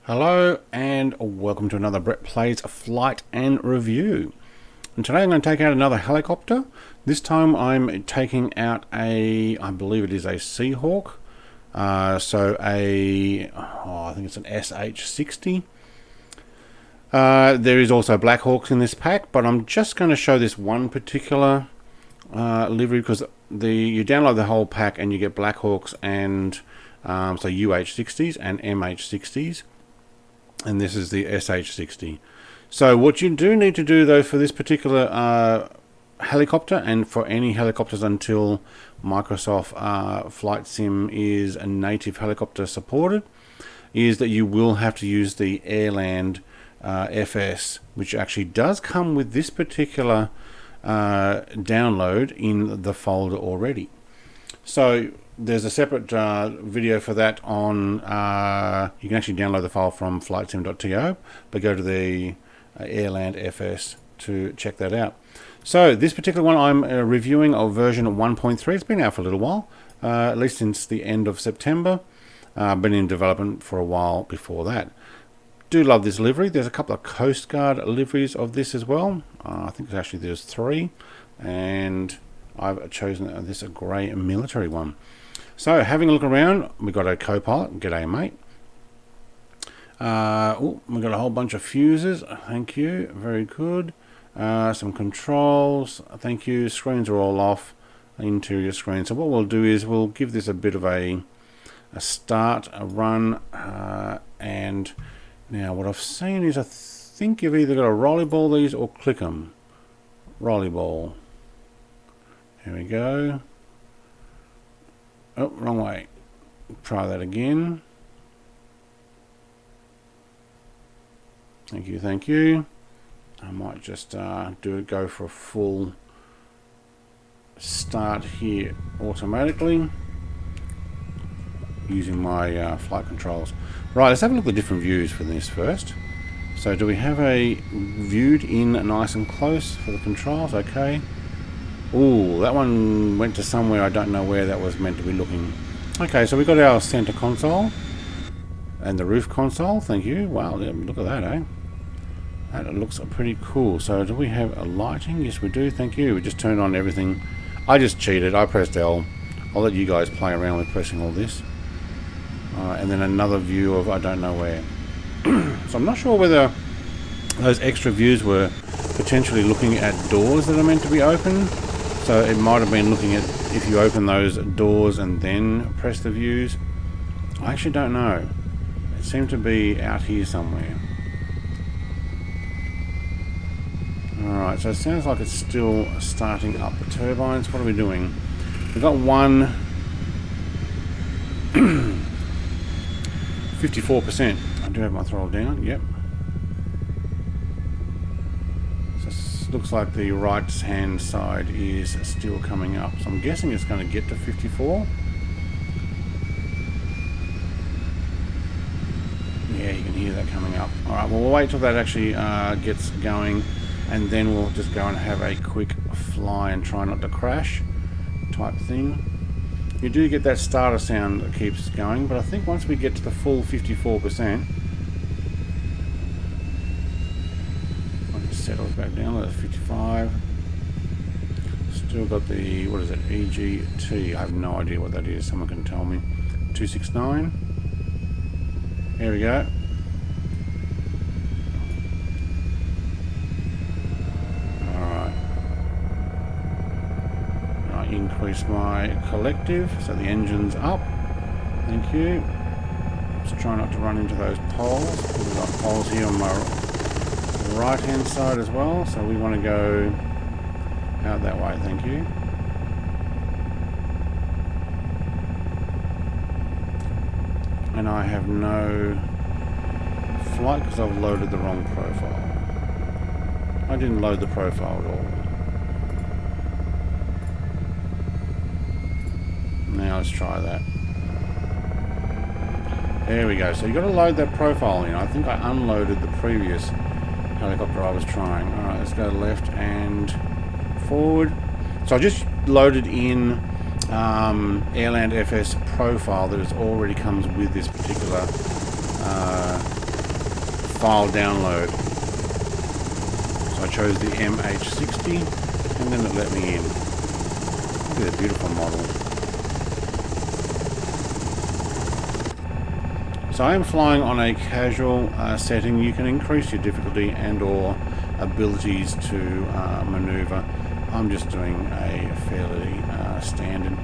Hello and welcome to another Brett Plays Flight and Review. And today I'm going to take out another helicopter. This time I'm taking out I believe it is a Seahawk. I think it's an SH-60. There is also Black Hawks in this pack, but I'm just going to show this one particular livery because you download the whole pack and you get Black Hawks and so UH-60s and MH-60s. And this is the SH-60. So what you do need to do though for this particular helicopter and for any helicopters until Microsoft Flight Sim is a native helicopter supported is that you will have to use the Airland FS, which actually does come with this particular download in the folder already. So there's a separate video for that on, you can actually download the file from flightsim.to, but go to the Airland FS to check that out. So this particular one I'm reviewing of version 1.3. It's been out for a little while, at least since the end of September. Been in development for a while before that. Do love this livery. There's a couple of Coast Guard liveries of this as well. I think actually there's 3, and I've chosen this grey military one. So having a look around, we've got a co-pilot. G'day, mate. We've got a whole bunch of fuses. Thank you. Very good. Some controls. Thank you. Screens are all off. Interior screen. So what we'll do is we'll give this a bit of a start, a run, and now what I've seen is I think you've either got to rolly ball these or click them. Rolly ball. Here we go. Oh, wrong way. Try that again. Thank you, thank you. I might just go for a full start here automatically using my flight controls. Right, let's have a look at the different views for this first. So do we have a viewed in nice and close for the controls? Okay. Ooh, that one went to somewhere I don't know where that was meant to be looking. Okay, so we've got our center console and the roof console. Thank you. Wow, look at that, eh? That looks pretty cool. So do we have a lighting? Yes, we do. Thank you. We just turned on everything. I just cheated. I pressed L. I'll let you guys play around with pressing all this. And then another view of I don't know where. So I'm not sure whether those extra views were potentially looking at doors that are meant to be open. So it might have been looking at if you open those doors and then press the views. I actually don't know. It seemed to be out here somewhere. Alright, so it sounds like it's still starting up the turbines. What are we doing? We've got one 54%. I do have my throttle down, yep. Looks like the right hand side is still coming up, so I'm guessing it's going to get to 54. Yeah, you can hear that coming up. Alright, well we'll wait till that actually gets going, and then we'll just go and have a quick fly and try not to crash type thing. You do get that starter sound that keeps going, but I think once we get to the full 54%, settles back down. That's 55. Still got the, what is it, EGT. I have no idea what that is. Someone can tell me. 269. Here we go. Alright. I increase my collective so the engine's up. Thank you. Just try not to run into those poles. We've got poles here on my right hand side as well, so we want to go out that way. Thank you. And I have no flight because I've loaded the wrong profile. I didn't load the profile at all. Now let's try that. There we go. So you've got to load that profile in. I think I unloaded the previous helicopter I was trying. Alright, let's go left and forward. So I just loaded in Airland FS profile that already comes with this particular file download. So I chose the MH-60 and then it let me in. Look at that beautiful model. So I am flying on a casual setting. You can increase your difficulty and or abilities to maneuver. I'm just doing a fairly standard.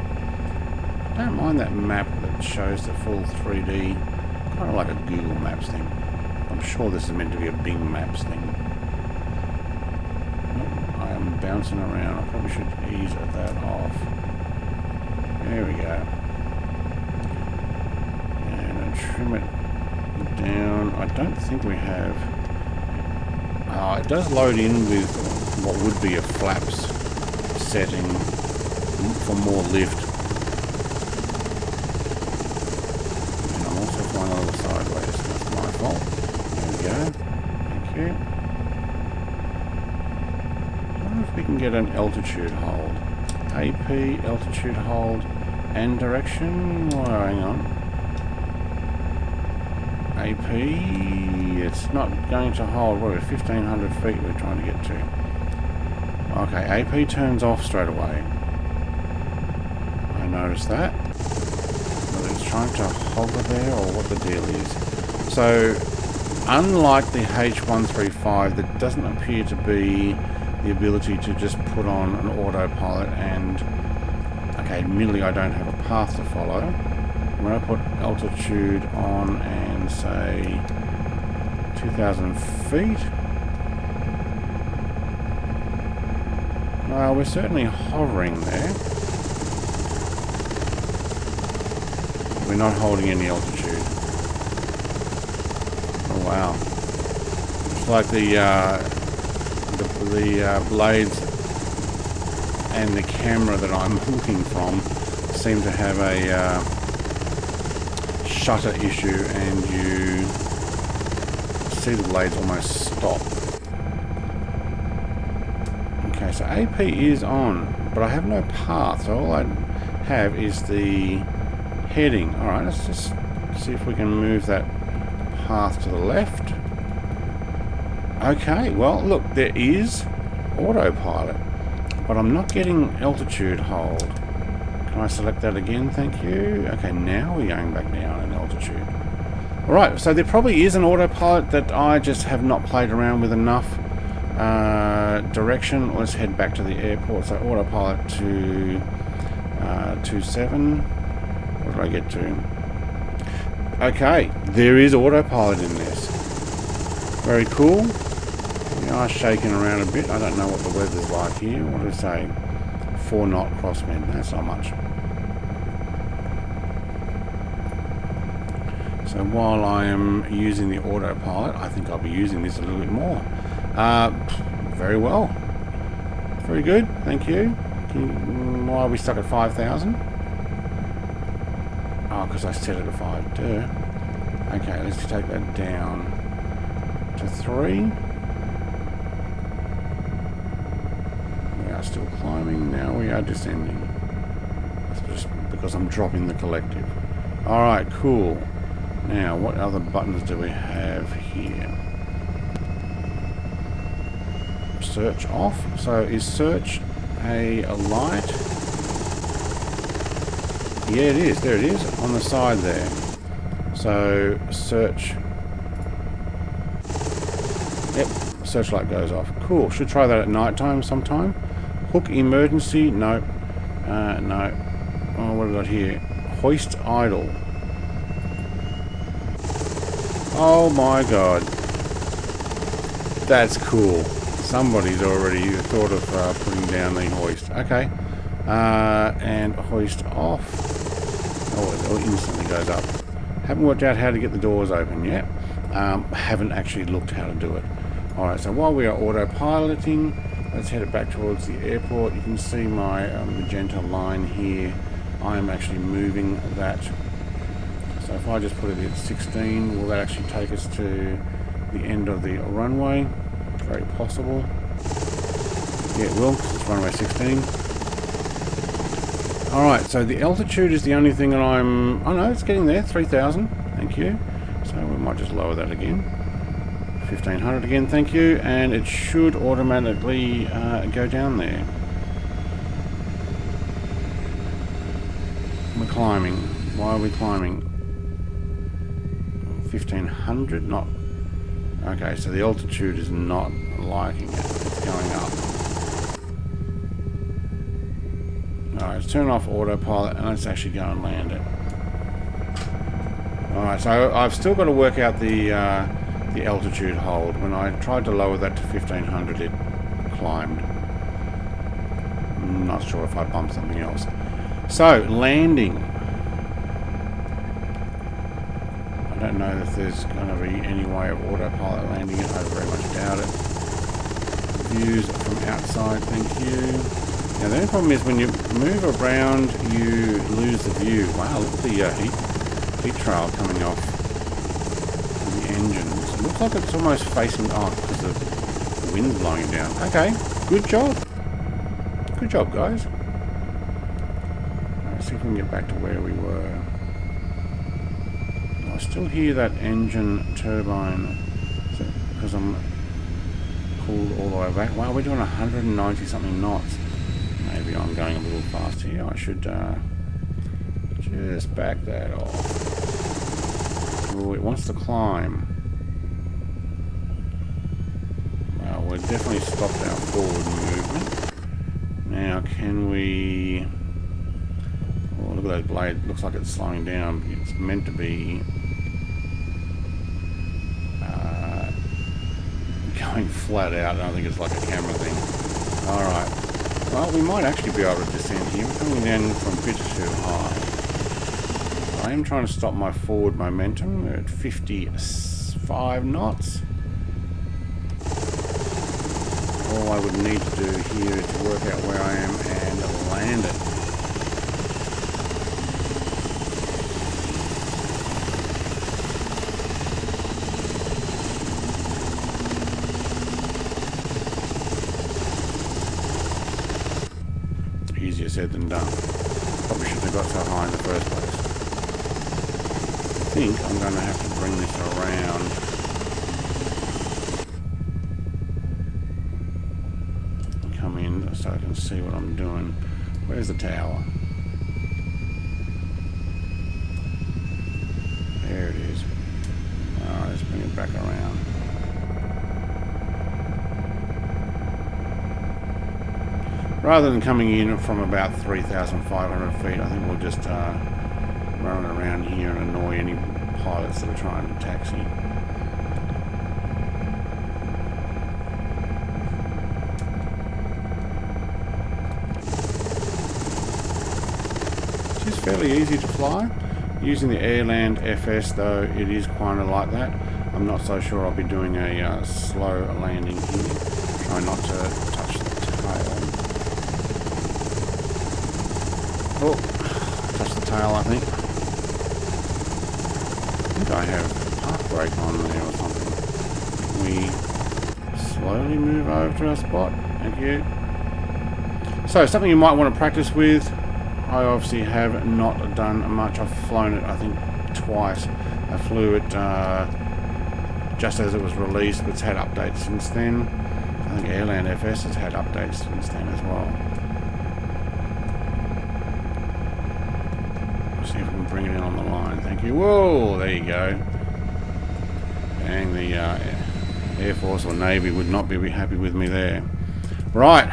I don't mind that map that shows the full 3D, kind of like a Google Maps thing. I'm sure this is meant to be a Bing Maps thing. Oh, I am bouncing around. I probably should ease that off. There we go. Trim it down. I don't think we have. It does load in with what would be a flaps setting for more lift. And I'm also flying a little sideways. That's my fault. There we go. Thank you. I wonder if we can get an altitude hold. AP, altitude hold, and direction. Oh, hang on. AP, it's not going to hold. What are we, 1,500 feet we're trying to get to. Okay, AP turns off straight away. I noticed that. Whether it's trying to hover there or what the deal is. So, unlike the H135, there doesn't appear to be the ability to just put on an autopilot and... Okay, admittedly I don't have a path to follow. When I put altitude on and say 2,000 feet, well, we're certainly hovering there. We're not holding any altitude. Oh wow! It's like the blades and the camera that I'm looking from seem to have a shutter issue, and you see the blades almost stop. Okay, so AP is on, but I have no path, so all I have is the heading. Alright, let's just see if we can move that path to the left. Okay, well look, there is autopilot, but I'm not getting altitude hold. Can I select that again? Thank you. Okay, now we're going back down in altitude. Alright, so there probably is an autopilot that I just have not played around with enough direction. Let's head back to the airport. So autopilot to 27. What did I get to? Okay, there is autopilot in this. Very cool. We are shaking around a bit. I don't know what the weather's like here. What did it say? 4 knot crosswind. That's not much. So while I am using the autopilot, I think I'll be using this a little bit more. Very well. Very good. Thank you. Why are we stuck at 5,000? Oh, because I set it at 5. Duh. Okay, let's take that down to 3. We are still climbing. Now we are descending. That's just because I'm dropping the collective. Alright, cool. Now, what other buttons do we have here? Search off. So is search a light? Yeah, it is. There it is on the side there. So search. Yep, searchlight goes off. Cool. Should try that at night time sometime. Hook emergency. No. No. Oh, what have we got here? Hoist idle. Oh my god. That's cool. Somebody's already thought of putting down the hoist. Okay. And hoist off. Oh, it instantly goes up. Haven't worked out how to get the doors open yet. Haven't actually looked how to do it. Alright, so while we are autopiloting, let's head it back towards the airport. You can see my magenta line here. I am actually moving that. So if I just put it at 16, will that actually take us to the end of the runway? Very possible. Yeah, it will, because it's runway 16. Alright, so the altitude is the only thing that I'm... Oh no, it's getting there, 3,000. Thank you. So we might just lower that again. 1500 again, thank you, and it should automatically go down there. We're climbing. Why are we climbing? 1500? Not. Okay, so the altitude is not liking it. It's going up. Alright, let's turn off autopilot and let's actually go and land it. Alright, so I've still got to work out the altitude hold. When I tried to lower that to 1500, it climbed. I'm not sure if I bumped something else. So, landing. I don't know if there's going to be any way of autopilot landing it. I very much doubt it. Views from outside, thank you. Now the only problem is when you move around, you lose the view. Wow, look at the heat trail coming off the engines. It looks like it's almost facing because the wind's blowing it down. Okay, good job. Good job, guys. Let's see if we can get back to where we were. I still hear that engine turbine because I'm pulled all the way back. Wow, we're doing 190 something knots. Maybe I'm going a little fast here. I should just back that off. Oh, it wants to climb. Well, we've definitely stopped our forward movement. Now, can we... Oh, look at those blades. Looks like it's slowing down. It's meant to be going flat out. I don't think it's like a camera thing. Alright. Well, we might actually be able to descend here. We're coming down from a bit too high. I am trying to stop my forward momentum. We're at 55 knots. All I would need to do here is to work out where I am and land it. Easier said than done. Probably shouldn't have got so high in the first place. I think I'm going to have to bring this around. Come in so I can see what I'm doing. Where's the tower? There it is. Alright, let's bring it back around. Rather than coming in from about 3,500 feet, I think we'll just run around here and annoy any pilots that are trying to taxi. It is fairly easy to fly. Using the Airland FS though, it is kind of like that. I'm not so sure I'll be doing a slow landing here. Try not to touch the tail. Oh, touch the tail, I think. I think I have a park brake on there or something. Can we slowly move over to our spot? Thank you. So, something you might want to practice with. I obviously have not done much. I've flown it, I think, twice. I flew it just as it was released, but it's had updates since then. I think Airland FS has had updates since then as well. See if we can bring it in on the line. Thank you. Whoa, there you go. Dang, the Air Force or Navy would not be happy with me there. Right.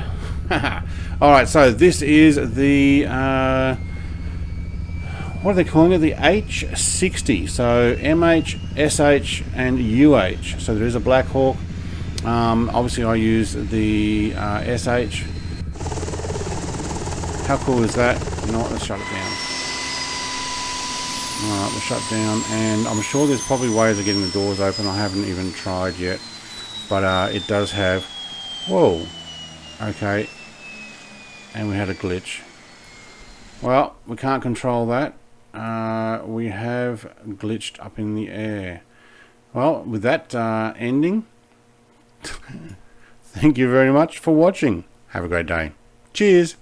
Alright, so this is the what are they calling it? The H-60. So MH, SH and UH. So there is a Black Hawk. Obviously I use the SH. How cool is that? You know what, let's shut it down. Alright, we'll shut down, and I'm sure there's probably ways of getting the doors open. I haven't even tried yet, but it does have... Whoa, okay, and we had a glitch. Well, we can't control that. We have glitched up in the air. Well, with that ending, thank you very much for watching. Have a great day. Cheers.